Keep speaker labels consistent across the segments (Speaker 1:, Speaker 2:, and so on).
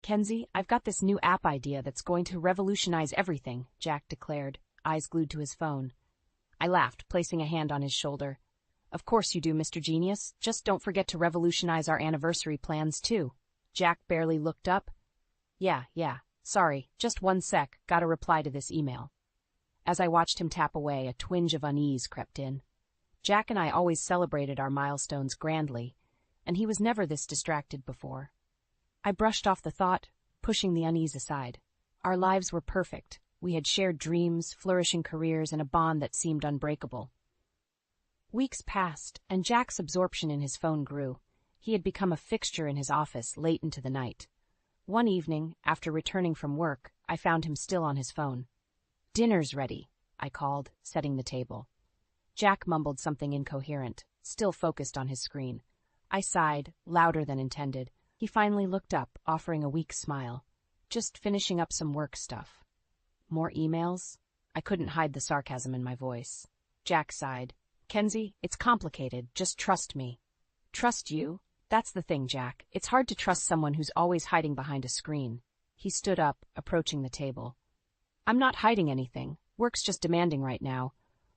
Speaker 1: Kenzie, I've got this new app idea that's going to revolutionize everything, Jack declared, eyes glued to his phone. I laughed, placing a hand on his shoulder. Of course you do, Mr. Genius. Just don't forget to revolutionize our anniversary plans, too. Jack barely looked up. Yeah. Sorry, just one sec, gotta reply to this email. As I watched him tap away, a twinge of unease crept in. Jack and I always celebrated our milestones grandly, and he was never this distracted before. I brushed off the thought, pushing the unease aside. Our lives were perfect. We had shared dreams, flourishing careers, and a bond that seemed unbreakable. Weeks passed, and Jack's absorption in his phone grew. He had become a fixture in his office late into the night. One evening, after returning from work, I found him still on his phone. Dinner's ready, I called, setting the table. Jack mumbled something incoherent, still focused on his screen. I sighed, louder than intended. He finally looked up, offering a weak smile. Just finishing up some work stuff. More emails? I couldn't hide the sarcasm in my voice. Jack sighed. Kenzie, it's complicated. Just trust me. Trust you? That's the thing, Jack. It's hard to trust someone who's always hiding behind a screen. He stood up, approaching the table. I'm not hiding anything. Work's just demanding right now.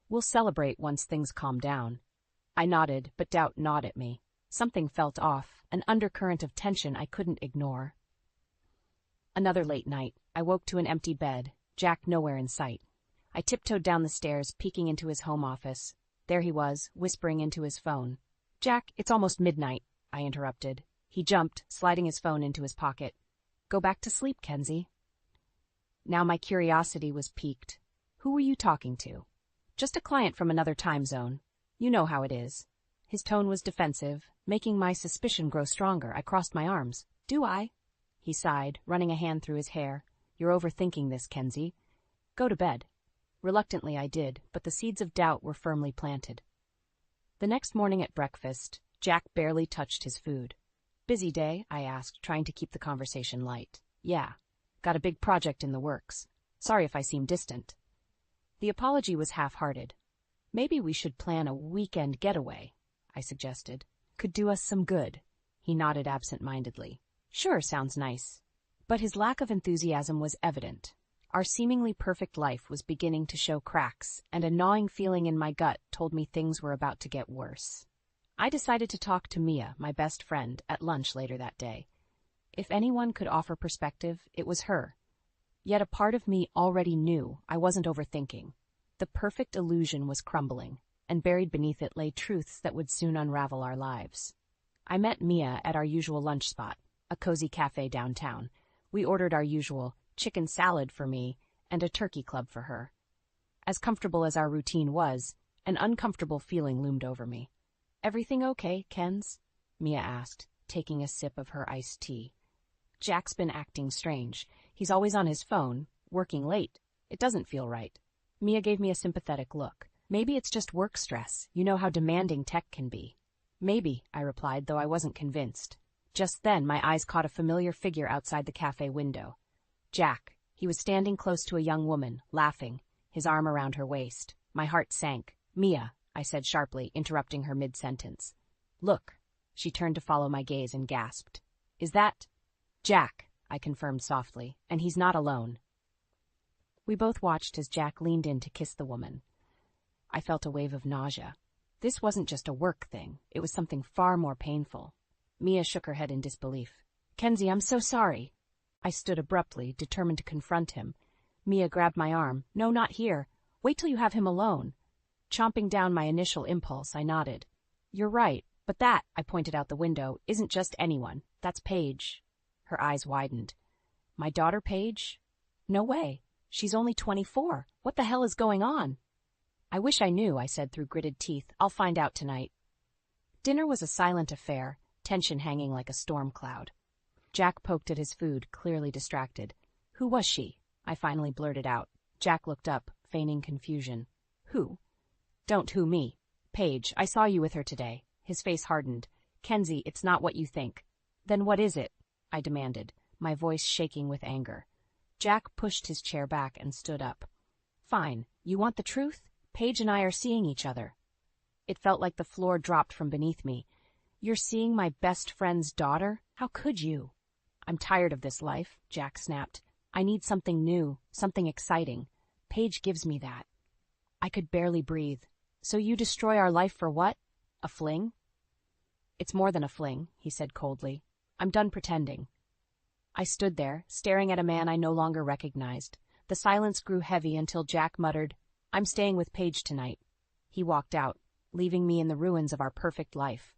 Speaker 1: We'll celebrate once things calm down. I nodded, but doubt gnawed at me. Something felt off, an undercurrent of tension I couldn't ignore. Another late night. I woke to an empty bed, Jack nowhere in sight. I tiptoed down the stairs, peeking into his home office. There he was, whispering into his phone. Jack, it's almost midnight, I interrupted. He jumped, sliding his phone into his pocket. Go back to sleep, Kenzie. Now my curiosity was piqued. Who were you talking to? Just a client from another time zone. You know how it is. His tone was defensive, making my suspicion grow stronger. I crossed my arms. Do I? He sighed, running a hand through his hair. You're overthinking this, Kenzie. Go to bed. Reluctantly I did, but the seeds of doubt were firmly planted. The next morning at breakfast, Jack barely touched his food. Busy day? I asked, trying to keep the conversation light. Yeah. Got a big project in the works. Sorry if I seem distant. The apology was half-hearted. Maybe we should plan a weekend getaway, I suggested. Could do us some good. He nodded absent-mindedly. Sure, sounds nice. But his lack of enthusiasm was evident. Our seemingly perfect life was beginning to show cracks, and a gnawing feeling in my gut told me things were about to get worse. I decided to talk to Mia, my best friend, at lunch later that day. If anyone could offer perspective, it was her. Yet a part of me already knew I wasn't overthinking. The perfect illusion was crumbling, and buried beneath it lay truths that would soon unravel our lives. I met Mia at our usual lunch spot, a cozy cafe downtown. We ordered our usual chicken salad for me and a turkey club for her. As comfortable as our routine was, an uncomfortable feeling loomed over me. Everything okay, Kenz? Mia asked, taking a sip of her iced tea. Jack's been acting strange. He's always on his phone, working late. It doesn't feel right. Mia gave me a sympathetic look. Maybe it's just work stress. You know how demanding tech can be. Maybe, I replied, though I wasn't convinced. Just then, my eyes caught a familiar figure outside the cafe window. Jack. He was standing close to a young woman, laughing, his arm around her waist. My heart sank. Mia, I said sharply, interrupting her mid-sentence. Look. She turned to follow my gaze and gasped. Is that... Jack, I confirmed softly, and he's not alone. We both watched as Jack leaned in to kiss the woman. I felt a wave of nausea. This wasn't just a work thing. It was something far more painful. Mia shook her head in disbelief. Kenzie, I'm so sorry. I stood abruptly, determined to confront him. Mia grabbed my arm. No, not here. Wait till you have him alone. Chomping down my initial impulse, I nodded. You're right, but that, I pointed out the window, isn't just anyone. That's Paige. Her eyes widened. My daughter, Paige? No way. She's only 24. What the hell is going on? I wish I knew, I said through gritted teeth. I'll find out tonight. Dinner was a silent affair, tension hanging like a storm cloud. Jack poked at his food, clearly distracted. Who was she? I finally blurted out. Jack looked up, feigning confusion. Who? Don't who me. Paige, I saw you with her today. His face hardened. Kenzie, it's not what you think. Then what is it? I demanded, my voice shaking with anger. Jack pushed his chair back and stood up. Fine. You want the truth? Paige and I are seeing each other. It felt like the floor dropped from beneath me. You're seeing my best friend's daughter? How could you? I'm tired of this life, Jack snapped. I need something new, something exciting. Paige gives me that. I could barely breathe. So you destroy our life for what? A fling? It's more than a fling, he said coldly. I'm done pretending. I stood there, staring at a man I no longer recognized. The silence grew heavy until Jack muttered, I'm staying with Paige tonight. He walked out, leaving me in the ruins of our perfect life.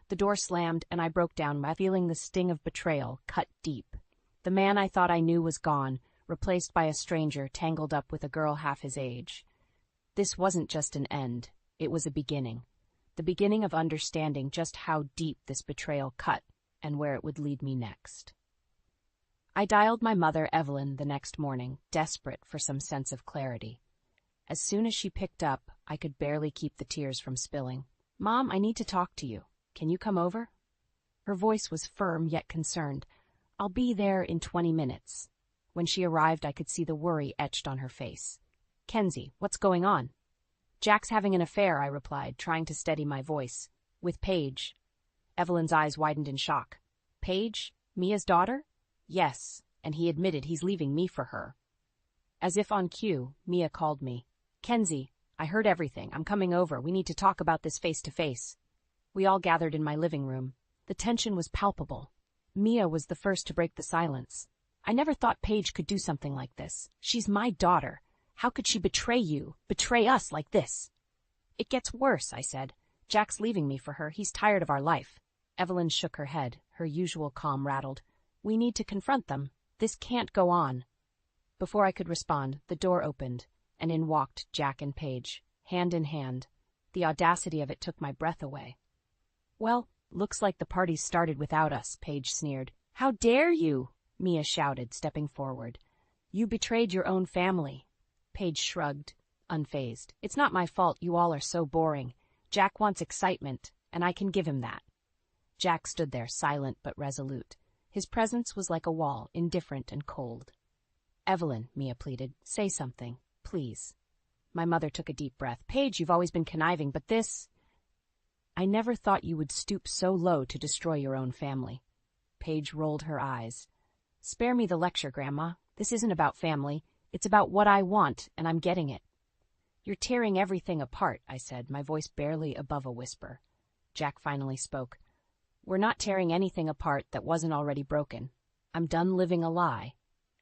Speaker 1: The door slammed, and I broke down by feeling the sting of betrayal cut deep. The man I thought I knew was gone, replaced by a stranger tangled up with a girl half his age. This wasn't just an end, it was a beginning. The beginning of understanding just how deep this betrayal cut and where it would lead me next. I dialed my mother, Evelyn, the next morning, desperate for some sense of clarity. As soon as she picked up, I could barely keep the tears from spilling. Mom, I need to talk to you. Can you come over? Her voice was firm yet concerned. I'll be there in 20 minutes. When she arrived, I could see the worry etched on her face. Kenzie, what's going on? Jack's having an affair, I replied, trying to steady my voice. With Paige. Evelyn's eyes widened in shock. Paige? Mia's daughter? Yes, and he admitted he's leaving me for her. As if on cue, Mia called me. Kenzie, I heard everything. I'm coming over. We need to talk about this face to face. We all gathered in my living room. The tension was palpable. Mia was the first to break the silence. I never thought Paige could do something like this. She's my daughter. How could she betray you, betray us like this? It gets worse, I said. Jack's leaving me for her. He's tired of our life. Evelyn shook her head. Her usual calm rattled. We need to confront them. This can't go on. Before I could respond, the door opened, and in walked Jack and Paige, hand in hand. The audacity of it took my breath away. Well, looks like the party's started without us, Paige sneered. How dare you? Mia shouted, stepping forward. You betrayed your own family. Paige shrugged, unfazed. It's not my fault you all are so boring. Jack wants excitement, and I can give him that. Jack stood there, silent but resolute. His presence was like a wall, indifferent and cold. Evelyn, Mia pleaded, say something, please. My mother took a deep breath. Paige, you've always been conniving, but this... I never thought you would stoop so low to destroy your own family. Paige rolled her eyes. Spare me the lecture, Grandma. This isn't about family. It's about what I want, and I'm getting it. You're tearing everything apart, I said, my voice barely above a whisper. Jack finally spoke. We're not tearing anything apart that wasn't already broken. I'm done living a lie.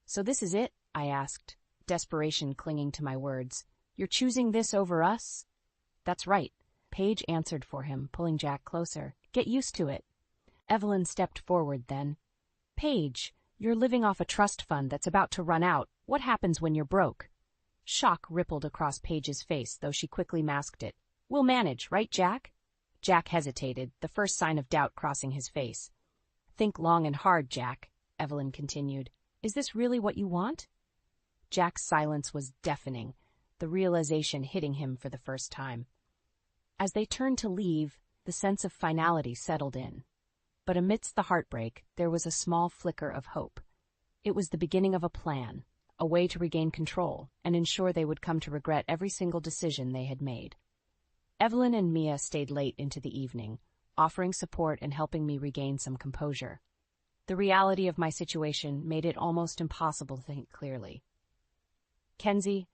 Speaker 1: So this is it? I asked, desperation clinging to my words. You're choosing this over us? That's right. Paige answered for him, pulling Jack closer. Get used to it. Evelyn stepped forward then. Paige, you're living off a trust fund that's about to run out. What happens when you're broke? Shock rippled across Paige's face, though she quickly masked it. We'll manage, right, Jack? Jack hesitated, the first sign of doubt crossing his face. Think long and hard, Jack, Evelyn continued. Is this really what you want? Jack's silence was deafening, the realization hitting him for the first time. As they turned to leave, the sense of finality settled in. But amidst the heartbreak, there was a small flicker of hope. It was the beginning of a plan, a way to regain control and ensure they would come to regret every single decision they had made. Evelyn and Mia stayed late into the evening, offering support and helping me regain some composure. The reality of my situation made it almost impossible to think clearly. Kenzie,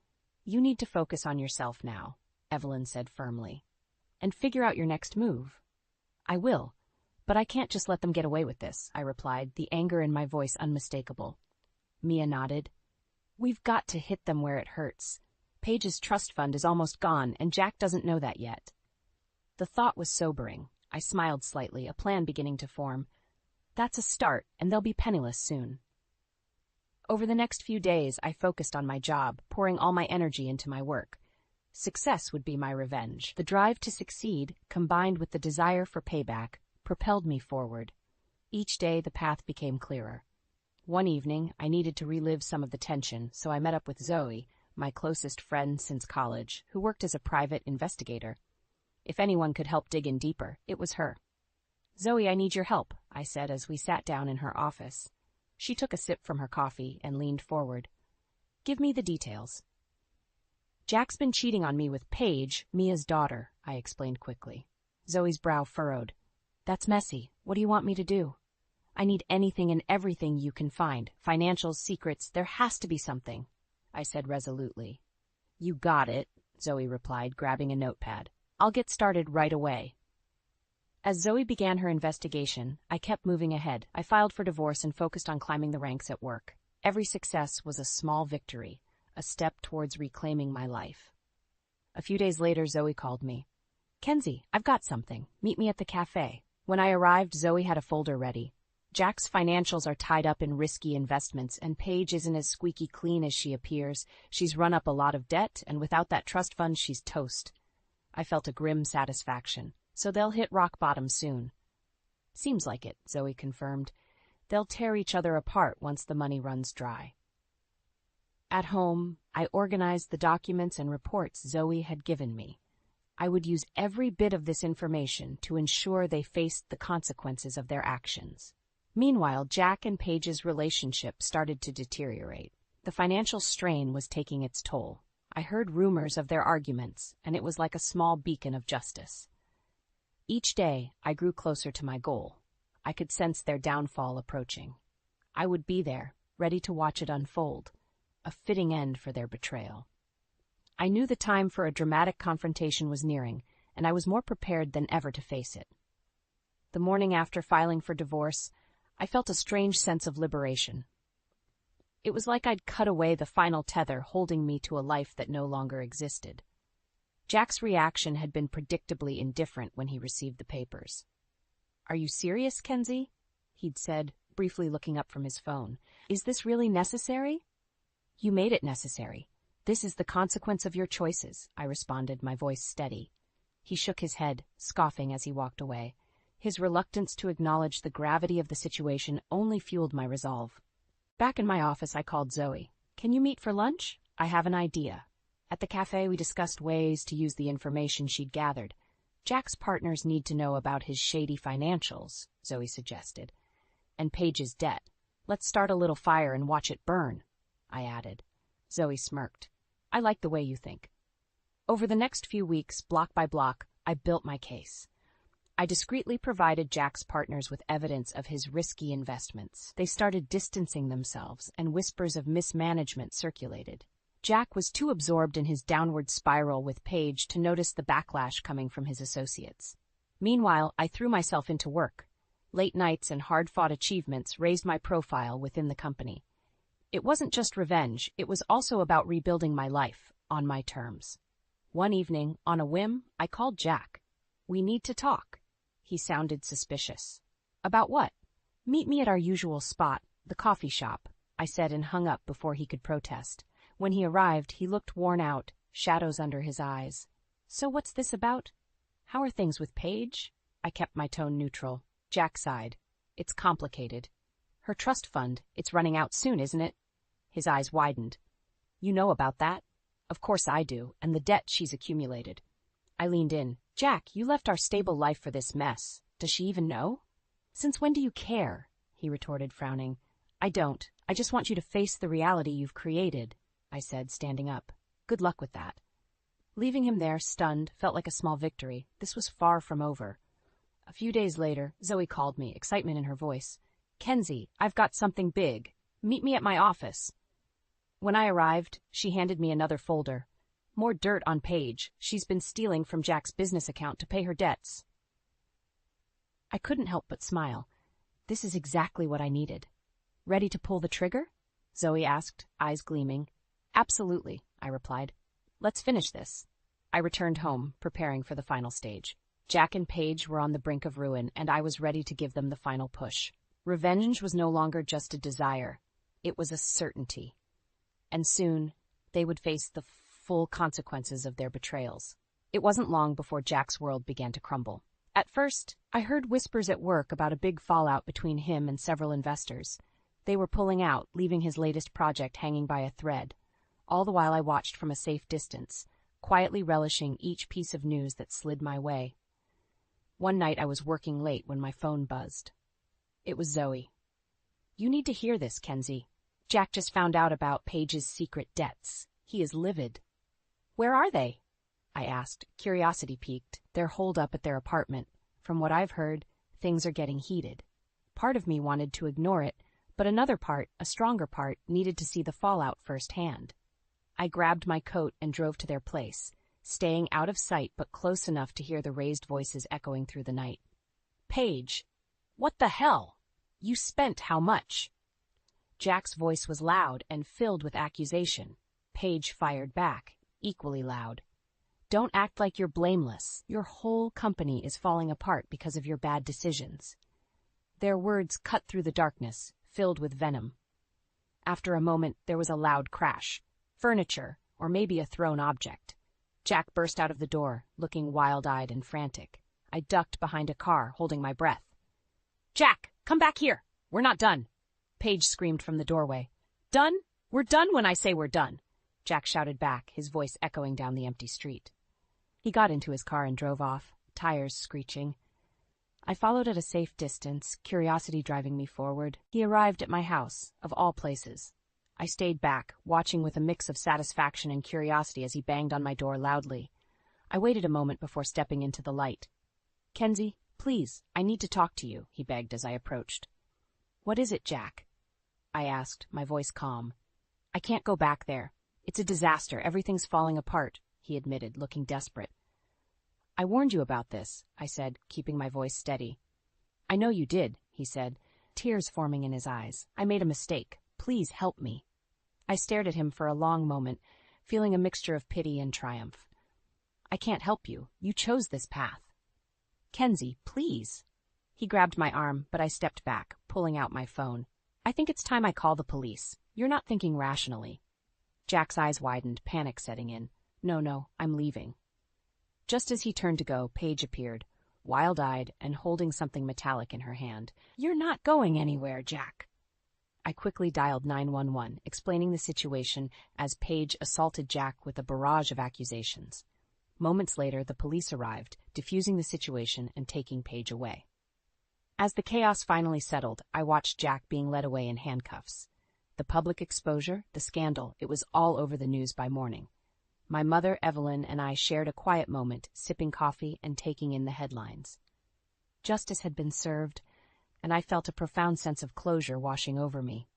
Speaker 1: you need to focus on yourself now, Evelyn said firmly, and figure out your next move. I will, but I can't just let them get away with this, I replied, the anger in my voice unmistakable. Mia nodded. We've got to hit them where it hurts. Paige's trust fund is almost gone, and Jack doesn't know that yet. The thought was sobering. I smiled slightly, a plan beginning to form. That's a start, and they'll be penniless soon. Over the next few days, I focused on my job, pouring all my energy into my work. Success would be my revenge. The drive to succeed, combined with the desire for payback, propelled me forward. Each day, the path became clearer. One evening, I needed to relive some of the tension, so I met up with Zoe, my closest friend since college, who worked as a private investigator. If anyone could help dig in deeper, it was her. Zoe, I need your help, I said as we sat down in her office. She took a sip from her coffee and leaned forward. Give me the details. Jack's been cheating on me with Paige, Mia's daughter, I explained quickly. Zoe's brow furrowed. That's messy. What do you want me to do? I need anything and everything you can find. Financials, secrets, there has to be something, I said resolutely. You got it, Zoe replied, grabbing a notepad. I'll get started right away. As Zoe began her investigation, I kept moving ahead. I filed for divorce and focused on climbing the ranks at work. Every success was a small victory, a step towards reclaiming my life. A few days later, Zoe called me. Kenzie, I've got something. Meet me at the cafe. When I arrived, Zoe had a folder ready. Jack's financials are tied up in risky investments, and Paige isn't as squeaky clean as she appears. She's run up a lot of debt, and without that trust fund, she's toast. I felt a grim satisfaction. So they'll hit rock bottom soon. Seems like it, Zoe confirmed. They'll tear each other apart once the money runs dry. At home, I organized the documents and reports Zoe had given me. I would use every bit of this information to ensure they faced the consequences of their actions. Meanwhile, Jack and Paige's relationship started to deteriorate. The financial strain was taking its toll. I heard rumors of their arguments, and it was like a small beacon of justice. Each day, I grew closer to my goal. I could sense their downfall approaching. I would be there, ready to watch it unfold, a fitting end for their betrayal. I knew the time for a dramatic confrontation was nearing, and I was more prepared than ever to face it. The morning after filing for divorce, I felt a strange sense of liberation. It was like I'd cut away the final tether holding me to a life that no longer existed. Jack's reaction had been predictably indifferent when he received the papers. Are you serious, Kenzie? He'd said, briefly looking up from his phone. Is this really necessary? You made it necessary. This is the consequence of your choices, I responded, my voice steady. He shook his head, scoffing as he walked away. His reluctance to acknowledge the gravity of the situation only fueled my resolve. Back in my office, I called Zoe. Can you meet for lunch? I have an idea. At the cafe, we discussed ways to use the information she'd gathered. Jack's partners need to know about his shady financials, Zoe suggested, and Paige's debt. Let's start a little fire and watch it burn, I added. Zoe smirked. I like the way you think. Over the next few weeks, block by block, I built my case. I discreetly provided Jack's partners with evidence of his risky investments. They started distancing themselves, and whispers of mismanagement circulated. Jack was too absorbed in his downward spiral with Paige to notice the backlash coming from his associates. Meanwhile, I threw myself into work. Late nights and hard-fought achievements raised my profile within the company. It wasn't just revenge, it was also about rebuilding my life, on my terms. One evening, on a whim, I called Jack. We need to talk. He sounded suspicious. About what? Meet me at our usual spot, the coffee shop, I said and hung up before he could protest. When he arrived, he looked worn out, shadows under his eyes. So what's this about? How are things with Paige? I kept my tone neutral. Jack sighed. It's complicated. Her trust fund, it's running out soon, isn't it? His eyes widened. You know about that? Of course I do, and the debt she's accumulated. I leaned in. Jack, you left our stable life for this mess. Does she even know? Since when do you care? He retorted, frowning. I don't. I just want you to face the reality you've created, I said, standing up. Good luck with that. Leaving him there, stunned, felt like a small victory. This was far from over. A few days later, Zoe called me, excitement in her voice. Kenzie, I've got something big. Meet me at my office. When I arrived, she handed me another folder. More dirt on Paige. She's been stealing from Jack's business account to pay her debts. I couldn't help but smile. This is exactly what I needed. Ready to pull the trigger? Zoe asked, eyes gleaming. Absolutely, I replied. Let's finish this. I returned home, preparing for the final stage. Jack and Paige were on the brink of ruin, and I was ready to give them the final push. Revenge was no longer just a desire. It was a certainty. And soon, they would face the full consequences of their betrayals. It wasn't long before Jack's world began to crumble. At first, I heard whispers at work about a big fallout between him and several investors. They were pulling out, leaving his latest project hanging by a thread. All the while I watched from a safe distance, quietly relishing each piece of news that slid my way. One night I was working late when my phone buzzed. It was Zoe. You need to hear this, Kenzie. Jack just found out about Paige's secret debts. He is livid. Where are they? I asked, curiosity piqued. They're holed up at their apartment. From what I've heard, things are getting heated. Part of me wanted to ignore it, but another part, a stronger part, needed to see the fallout firsthand. I grabbed my coat and drove to their place, staying out of sight but close enough to hear the raised voices echoing through the night. "Paige, what the hell? You spent how much?" Jack's voice was loud and filled with accusation. Paige fired back, equally loud. "Don't act like you're blameless. Your whole company is falling apart because of your bad decisions." Their words cut through the darkness, filled with venom. After a moment, there was a loud crash. Furniture, or maybe a thrown object. Jack burst out of the door, looking wild-eyed and frantic. I ducked behind a car, holding my breath. "Jack, come back here! We're not done!" Paige screamed from the doorway. "Done? We're done when I say we're done!" Jack shouted back, his voice echoing down the empty street. He got into his car and drove off, tires screeching. I followed at a safe distance, curiosity driving me forward. He arrived at my house, of all places. I stayed back, watching with a mix of satisfaction and curiosity as he banged on my door loudly. I waited a moment before stepping into the light. "Kenzie, please, I need to talk to you," he begged as I approached. "What is it, Jack?" I asked, my voice calm. "I can't go back there. It's a disaster. Everything's falling apart," he admitted, looking desperate. "I warned you about this," I said, keeping my voice steady. "I know you did," he said, tears forming in his eyes. "I made a mistake. Please help me." I stared at him for a long moment, feeling a mixture of pity and triumph. "I can't help you. You chose this path." "Kenzie, please." He grabbed my arm, but I stepped back, pulling out my phone. "I think it's time I call the police. You're not thinking rationally." Jack's eyes widened, panic setting in. No, I'm leaving." Just as he turned to go, Paige appeared, wild-eyed and holding something metallic in her hand. "You're not going anywhere, Jack." I quickly dialed 911, explaining the situation as Paige assaulted Jack with a barrage of accusations. Moments later, the police arrived, diffusing the situation and taking Paige away. As the chaos finally settled, I watched Jack being led away in handcuffs. The public exposure, the scandal, it was all over the news by morning. My mother, Evelyn, and I shared a quiet moment, sipping coffee and taking in the headlines. Justice had been served, and I felt a profound sense of closure washing over me.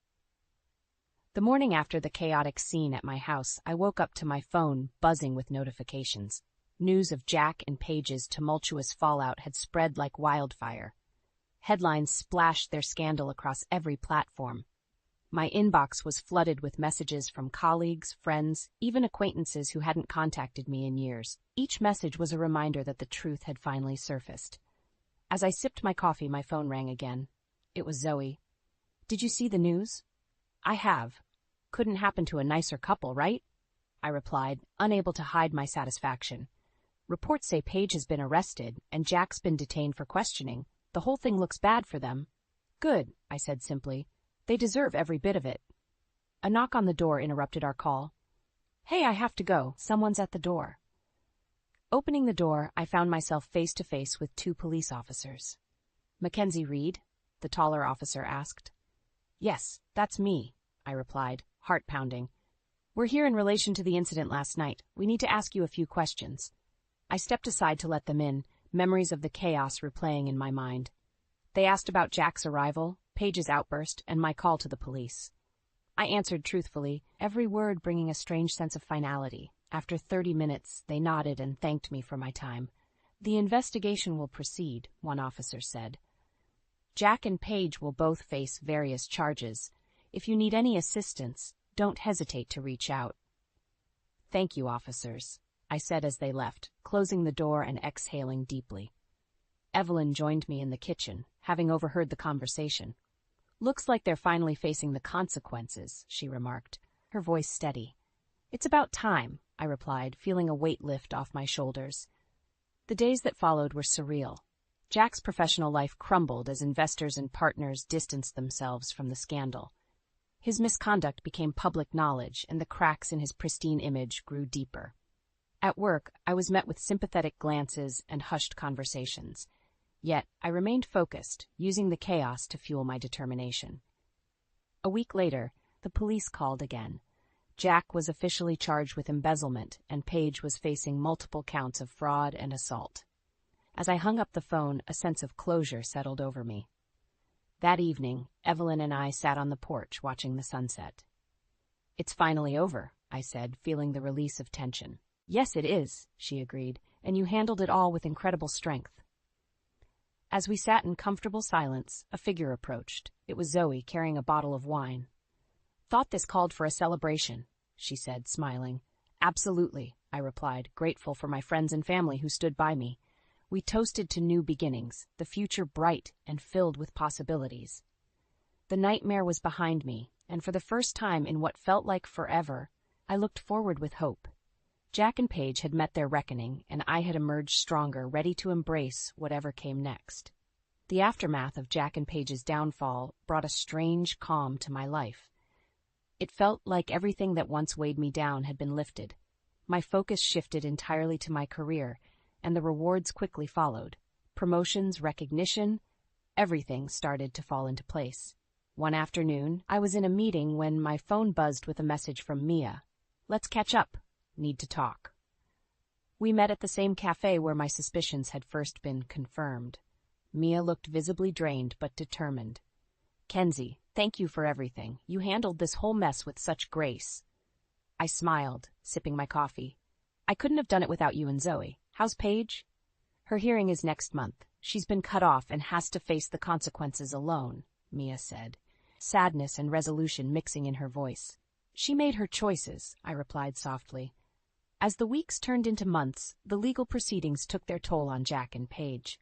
Speaker 1: The morning after the chaotic scene at my house, I woke up to my phone buzzing with notifications. News of Jack and Paige's tumultuous fallout had spread like wildfire. Headlines splashed their scandal across every platform. My inbox was flooded with messages from colleagues, friends, even acquaintances who hadn't contacted me in years. Each message was a reminder that the truth had finally surfaced. As I sipped my coffee, my phone rang again. It was Zoe. "Did you see the news?" "I have. Couldn't happen to a nicer couple, right?" I replied, unable to hide my satisfaction. "Reports say Paige has been arrested, and Jack's been detained for questioning. The whole thing looks bad for them." "Good," I said simply. "They deserve every bit of it." A knock on the door interrupted our call. "Hey, I have to go. Someone's at the door." Opening the door, I found myself face to face with two police officers. "Mackenzie Reed?" the taller officer asked. "Yes, that's me," I replied, heart pounding. "We're here in relation to the incident last night. We need to ask you a few questions." I stepped aside to let them in, memories of the chaos replaying in my mind. They asked about Jack's arrival, Paige's outburst, and my call to the police. I answered truthfully, every word bringing a strange sense of finality. After 30 minutes, they nodded and thanked me for my time. "The investigation will proceed," one officer said. "Jack and Paige will both face various charges. If you need any assistance, don't hesitate to reach out." "Thank you, officers," I said as they left, closing the door and exhaling deeply. Evelyn joined me in the kitchen, having overheard the conversation. "Looks like they're finally facing the consequences," she remarked, her voice steady. "It's about time," I replied, feeling a weight lift off my shoulders. The days that followed were surreal. Jack's professional life crumbled as investors and partners distanced themselves from the scandal. His misconduct became public knowledge, and the cracks in his pristine image grew deeper. At work, I was met with sympathetic glances and hushed conversations. Yet, I remained focused, using the chaos to fuel my determination. A week later, the police called again. Jack was officially charged with embezzlement, and Paige was facing multiple counts of fraud and assault. As I hung up the phone, a sense of closure settled over me. That evening, Evelyn and I sat on the porch watching the sunset. "It's finally over," I said, feeling the release of tension. "Yes, it is," she agreed, "and you handled it all with incredible strength." As we sat in comfortable silence, a figure approached. It was Zoe, carrying a bottle of wine. "Thought this called for a celebration," she said, smiling. "Absolutely," I replied, grateful for my friends and family who stood by me. We toasted to new beginnings, the future bright and filled with possibilities. The nightmare was behind me, and for the first time in what felt like forever, I looked forward with hope. Jack and Paige had met their reckoning, and I had emerged stronger, ready to embrace whatever came next. The aftermath of Jack and Paige's downfall brought a strange calm to my life. It felt like everything that once weighed me down had been lifted. My focus shifted entirely to my career, and the rewards quickly followed. Promotions, recognition, everything started to fall into place. One afternoon, I was in a meeting when my phone buzzed with a message from Mia. "Let's catch up. Need to talk." We met at the same cafe where my suspicions had first been confirmed. Mia looked visibly drained but determined. "Kenzie, thank you for everything. You handled this whole mess with such grace." I smiled, sipping my coffee. "I couldn't have done it without you and Zoe. How's Paige?" "Her hearing is next month. She's been cut off and has to face the consequences alone," Mia said, sadness and resolution mixing in her voice. "She made her choices," I replied softly. As the weeks turned into months, the legal proceedings took their toll on Jack and Paige.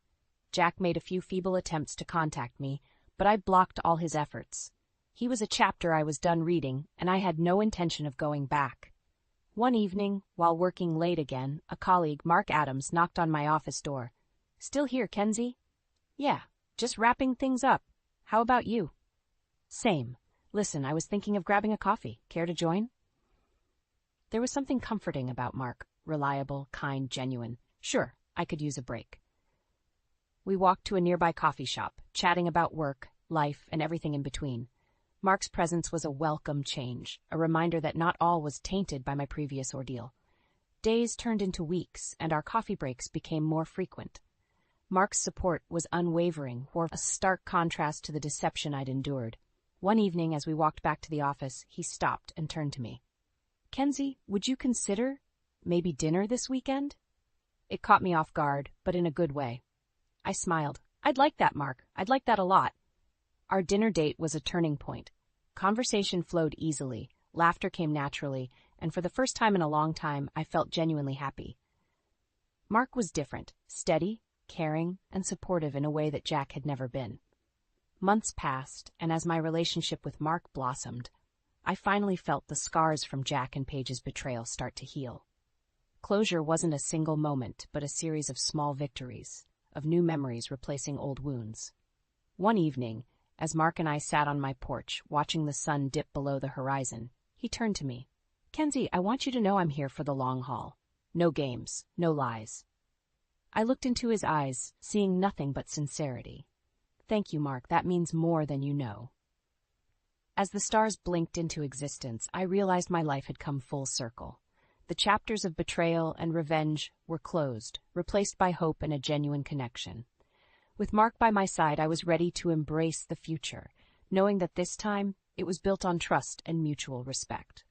Speaker 1: Jack made a few feeble attempts to contact me, but I blocked all his efforts. He was a chapter I was done reading, and I had no intention of going back. One evening, while working late again, a colleague, Mark Adams, knocked on my office door. "Still here, Kenzie?" "Yeah, just wrapping things up. How about you?" "Same. Listen, I was thinking of grabbing a coffee. Care to join?" There was something comforting about Mark. Reliable, kind, genuine. Sure, I could use a break. We walked to a nearby coffee shop, chatting about work, life, and everything in between. Mark's presence was a welcome change, a reminder that not all was tainted by my previous ordeal. Days turned into weeks, and our coffee breaks became more frequent. Mark's support was unwavering, or a stark contrast to the deception I'd endured. One evening, as we walked back to the office, he stopped and turned to me. "Kenzie, would you consider maybe dinner this weekend?" It caught me off guard, but in a good way. I smiled. "I'd like that, Mark. I'd like that a lot." Our dinner date was a turning point. Conversation flowed easily, laughter came naturally, and for the first time in a long time, I felt genuinely happy. Mark was different, steady, caring, and supportive in a way that Jack had never been. Months passed, and as my relationship with Mark blossomed, I finally felt the scars from Jack and Paige's betrayal start to heal. Closure wasn't a single moment, but a series of small victories, of new memories replacing old wounds. One evening, as Mark and I sat on my porch, watching the sun dip below the horizon, he turned to me. "Kenzie, I want you to know I'm here for the long haul. No games, no lies." I looked into his eyes, seeing nothing but sincerity. "Thank you, Mark. That means more than you know." As the stars blinked into existence, I realized my life had come full circle. The chapters of betrayal and revenge were closed, replaced by hope and a genuine connection. With Mark by my side, I was ready to embrace the future, knowing that this time it was built on trust and mutual respect.